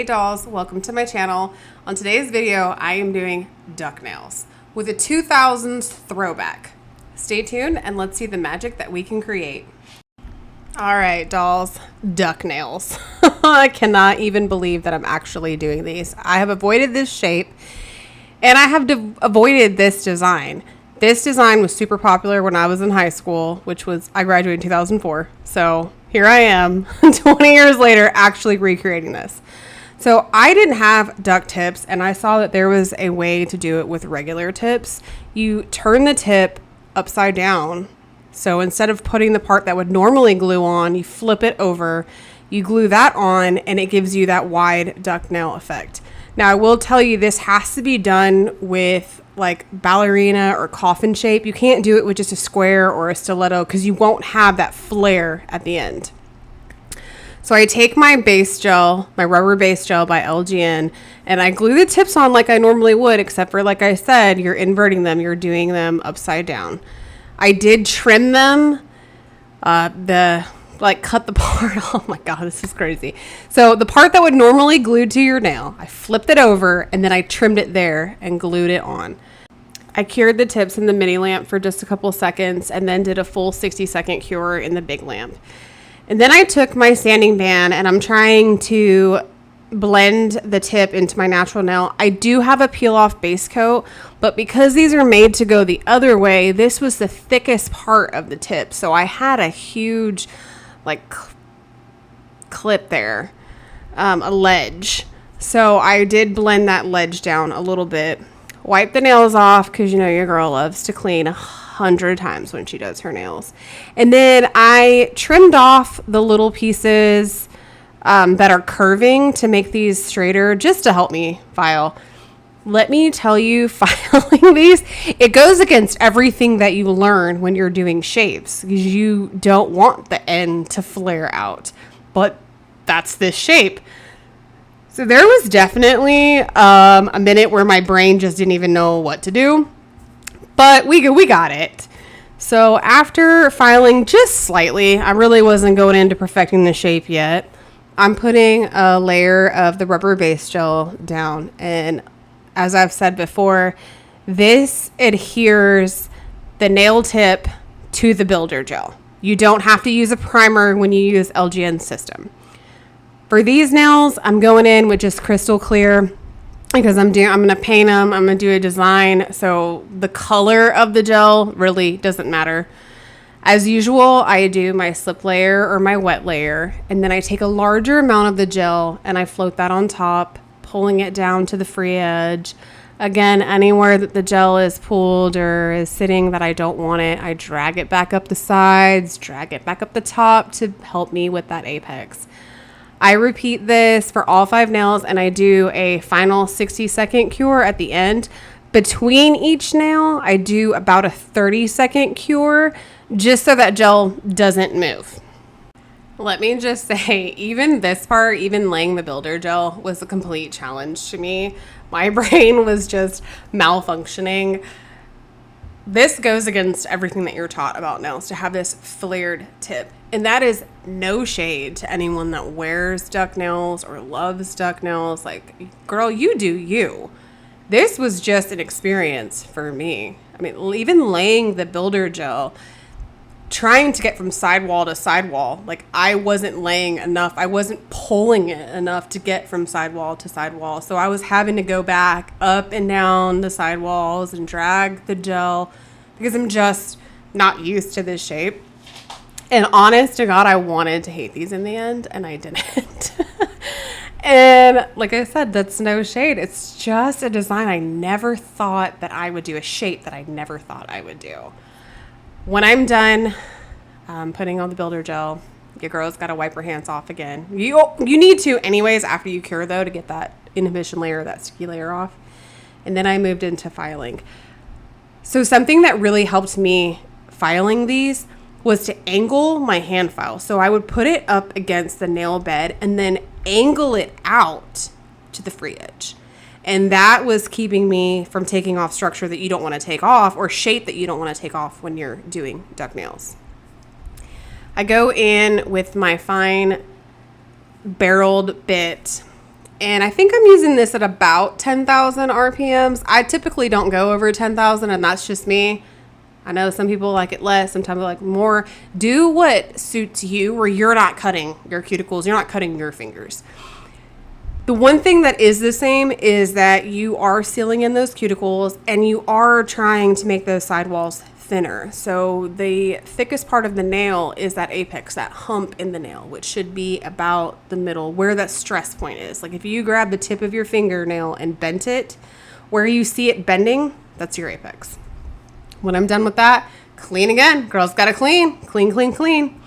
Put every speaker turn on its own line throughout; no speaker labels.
Hey dolls, welcome to my channel. On today's video, I am doing duck nails with a 2000s throwback. Stay tuned and let's see the magic that we can create. All right, dolls, duck nails. I cannot even believe that I'm actually doing these. I have avoided this shape and I have avoided this design. This design was super popular when I was in high school, which was, I graduated in 2004. So here I am 20 years later actually recreating this. So I didn't have duck tips and I saw that there was a way to do it with regular tips. You turn the tip upside down. So instead of putting the part that would normally glue on, you flip it over, you glue that on, and it gives you that wide duck nail effect. Now I will tell you this has to be done with like ballerina or coffin shape. You can't do it with just a square or a stiletto because you won't have that flare at the end. So I take my base gel, my rubber base gel by LGN, and I glue the tips on like I normally would, except for, like I said, you're inverting them, you're doing them upside down. I did trim them, cut the part. Oh my God, this is crazy. So the part that would normally glue to your nail, I flipped it over and then I trimmed it there and glued it on. I cured the tips in the mini lamp for just a couple seconds and then did a full 60-second cure in the big lamp. And then I took my sanding band and I'm trying to blend the tip into my natural nail. I do have a peel off base coat, but because these are made to go the other way, this was the thickest part of the tip. So I had a huge clip there, a ledge. So I did blend that ledge down a little bit, wipe the nails off because you know your girl loves to clean 100 times when she does her nails. And then I trimmed off the little pieces that are curving to make these straighter, just to help me file. Let me tell you, filing these, it goes against everything that you learn when you're doing shapes because you don't want the end to flare out, but that's this shape. So there was definitely a minute where my brain just didn't even know what to do, but we got it. So after filing just slightly, I really wasn't going into perfecting the shape yet. I'm putting a layer of the rubber base gel down, and as I've said before, this adheres the nail tip to the builder gel. You don't have to use a primer when you use LGN system. For these nails, I'm going in with just crystal clear because I'm going to paint them. I'm going to do a design. So the color of the gel really doesn't matter. As usual, I do my slip layer or my wet layer, and then I take a larger amount of the gel and I float that on top, pulling it down to the free edge. Again, anywhere that the gel is pulled or is sitting that I don't want it, I drag it back up the sides, drag it back up the top to help me with that apex. I repeat this for all 5 nails and I do a final 60-second cure at the end. Between each nail, I do about a 30-second cure just so that gel doesn't move. Let me just say, even this part, even laying the builder gel was a complete challenge to me. My brain was just malfunctioning. This goes against everything that you're taught about nails, to have this flared tip. And that is no shade to anyone that wears duck nails or loves duck nails. Like, girl, you do you. This was just an experience for me. I mean, even laying the builder gel, trying to get from sidewall to sidewall, like I wasn't laying enough. I wasn't pulling it enough to get from sidewall to sidewall. So I was having to go back up and down the sidewalls and drag the gel because I'm just not used to this shape. And honest to God, I wanted to hate these in the end and I didn't. And like I said, that's no shade. It's just a design I never thought that I would do, a shape that I never thought I would do. When I'm done putting on the builder gel, your girl's got to wipe her hands off again. You need to anyways after you cure though to get that inhibition layer, that sticky layer off. And then I moved into filing. So something that really helped me filing these was to angle my hand file. So I would put it up against the nail bed and then angle it out to the free edge. And that was keeping me from taking off structure that you don't want to take off or shape that you don't want to take off when you're doing duck nails. I go in with my fine barreled bit And I think I'm using this at about 10,000 RPMs. I typically don't go over 10,000, and that's just me. I know some people like it less, sometimes they like more. Do what suits you, where you're not cutting your cuticles, you're not cutting your fingers. The one thing that is the same is that you are sealing in those cuticles, and you are trying to make those sidewalls thinner. So the thickest part of the nail is that apex, that hump in the nail, which should be about the middle, where that stress point is. Like if you grab the tip of your fingernail and bent it, where you see it bending, that's your apex. When I'm done with that, clean again. Girls gotta clean, clean, clean, clean.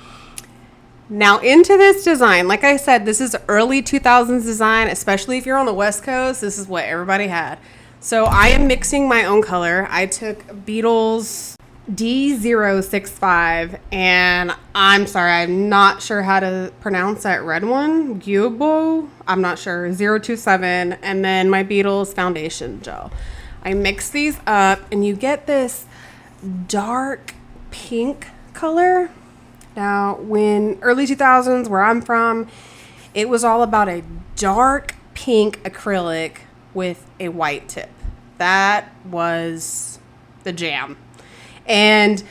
Now into this design, like I said, this is early 2000s design, especially if you're on the West Coast, this is what everybody had. So I am mixing my own color. I took Beetles D065, and I'm sorry, I'm not sure how to pronounce that red one. Guibofu, I'm not sure. 027, and then my Beetles foundation gel. I mix these up, and you get this dark pink color. Now, when early 2000s, where I'm from, it was all about a dark pink acrylic with a white tip. That was the jam. And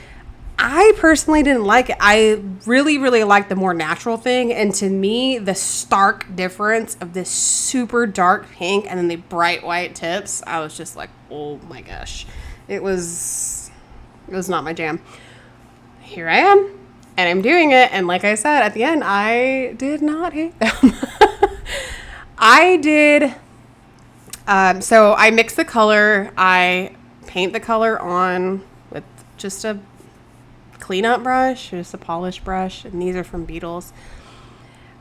I personally didn't like it. I really, really liked the more natural thing. And to me, the stark difference of this super dark pink and then the bright white tips, I was just like, oh my gosh. It was not my jam. Here I am, and I'm doing it. And like I said, at the end, I did not hate them. I did. So I mix the color. I paint the color on with just a cleanup brush, just a polish brush, and these are from Beetles.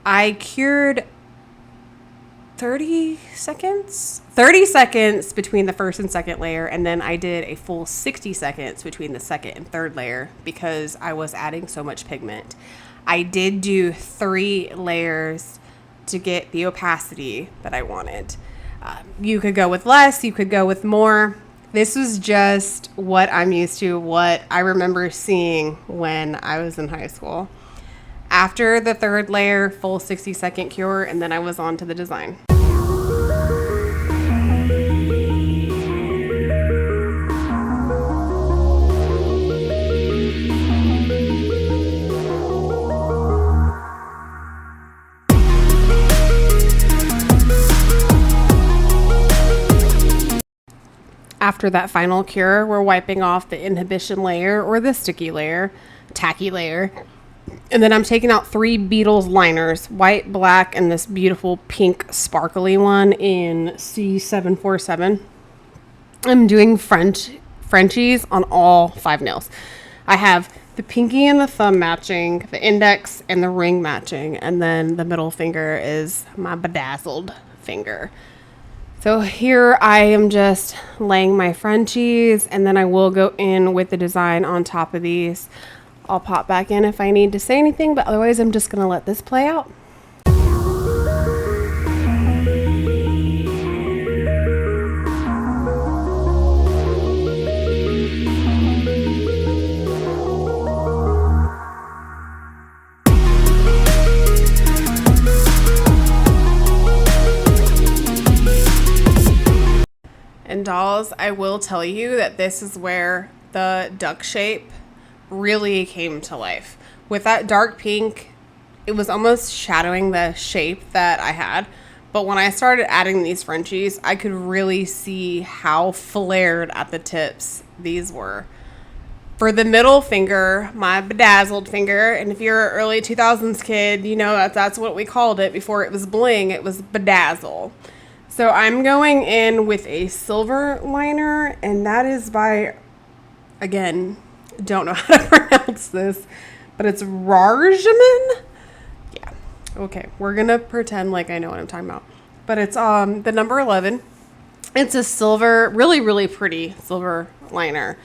I cured 30 seconds between the first and second layer, and then I did a full 60 seconds between the second and third layer because I was adding so much pigment. I did do 3 layers to get the opacity that I wanted. You could go with less, you could go with more. This was just what I'm used to, what I remember seeing when I was in high school. After the third layer, full 60-second cure, and then I was on to the design. After that final cure, we're wiping off the inhibition layer or the sticky layer, tacky layer. And then I'm taking out 3 Beetles liners, white, black, and this beautiful pink sparkly one in C747. I'm doing Frenchies on all 5 nails. I have the pinky and the thumb matching, the index and the ring matching, and then the middle finger is my bedazzled finger. So here I am just laying my Frenchies, and then I will go in with the design on top of these. I'll pop back in if I need to say anything, but otherwise I'm just going to let this play out. And dolls, I will tell you that this is where the duck shape really came to life. With that dark pink, it was almost shadowing the shape that I had. But when I started adding these Frenchies, I could really see how flared at the tips these were. For the middle finger, my bedazzled finger, and if you're an early 2000s kid, you know that's what we called it before it was bling, it was bedazzle. So I'm going in with a silver liner, and that is by, again, don't know how to pronounce this, but it's Rarjsm. Yeah. Okay. We're going to pretend like I know what I'm talking about. But it's the number 11. It's a silver, really, really pretty silver liner.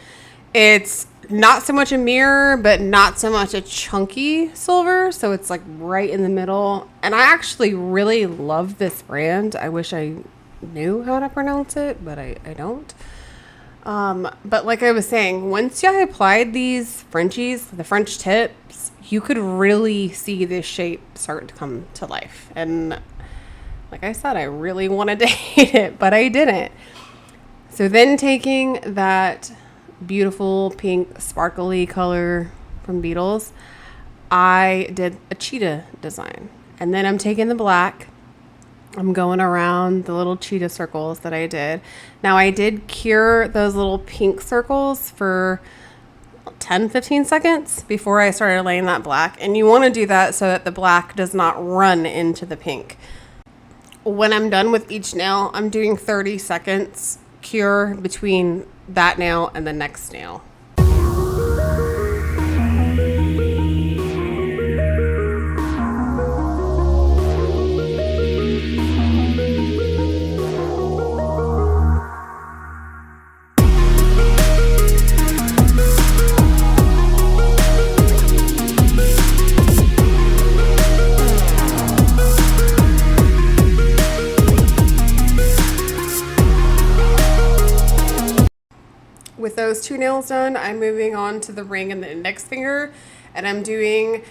It's not so much a mirror, but not so much a chunky silver. So it's like right in the middle. And I actually really love this brand. I wish I knew how to pronounce it, but I don't. But like I was saying, once I applied these Frenchies, the French tips, you could really see this shape start to come to life. And Like I said, I really wanted to hate it, but I didn't. So then taking that beautiful pink sparkly color from Beetles, I did a cheetah design. And then I'm taking the black. I'm going around the little cheetah circles that I did. Now I did cure those little pink circles for 10-15 seconds before I started laying that black. And you want to do that so that the black does not run into the pink. When I'm done with each nail, I'm doing 30 seconds cure between that nail and the next nail. With those two nails done, I'm moving on to the ring and the index finger, and I'm doing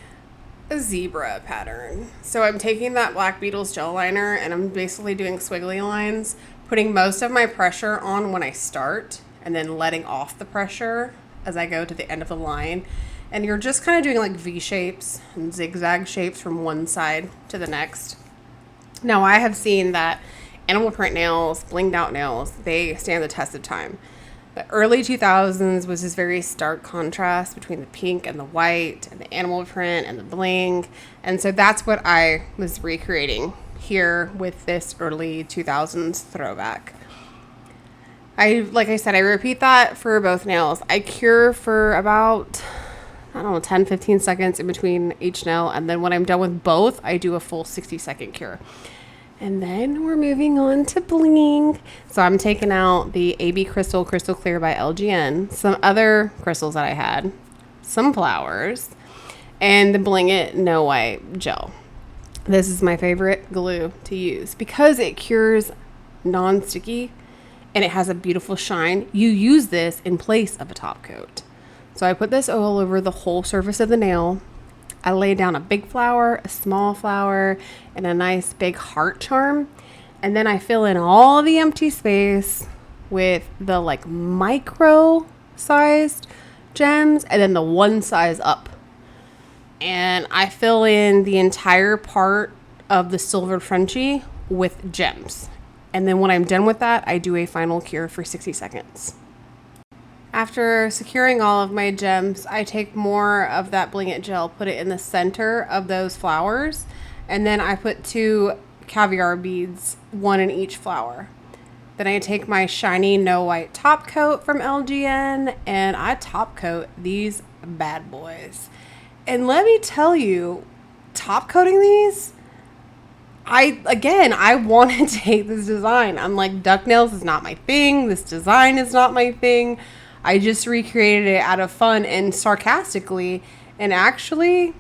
a zebra pattern. So I'm taking that black Beetles gel liner and I'm basically doing squiggly lines, putting most of my pressure on when I start and then letting off the pressure as I go to the end of the line. And you're just kind of doing like V shapes and zigzag shapes from one side to the next. Now I have seen that animal print nails, blinged out nails, they stand the test of time. The early 2000s was this very stark contrast between the pink and the white and the animal print and the bling. And so that's what I was recreating here with this early 2000s throwback. Like I said, I repeat that for both nails. I cure for about, 10-15 seconds in between each nail. And then when I'm done with both, I do a full 60-second cure. And then we're moving on to bling. So I'm taking out the AB Crystal Clear by LGN, some other crystals that I had, some flowers, and the Bling It No White gel. This is my favorite glue to use because it cures non-sticky and it has a beautiful shine. You use this in place of a top coat. So I put this all over the whole surface of the nail. I lay down a big flower, a small flower, and a nice big heart charm. And then I fill in all the empty space with the like micro sized gems and then the one size up. And I fill in the entire part of the silvered Frenchie with gems. And then when I'm done with that, I do a final cure for 60 seconds. After securing all of my gems, I take more of that Bling It gel, put it in the center of those flowers, and then I put 2 caviar beads, 1 in each flower. Then I take my shiny No White top coat from LGN and I top coat these bad boys. And let me tell you, top coating these, I wanted to hate this design. I'm like, duck nails is not my thing. This design is not my thing. I just recreated it out of fun and sarcastically, and actually,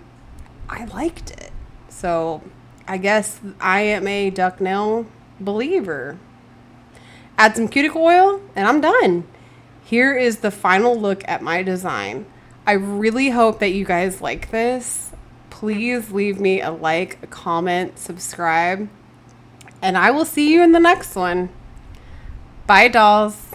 I liked it. So, I guess I am a duck nail believer. Add some cuticle oil, and I'm done. Here is the final look at my design. I really hope that you guys like this. Please leave me a like, a comment, subscribe, and I will see you in the next one. Bye, dolls.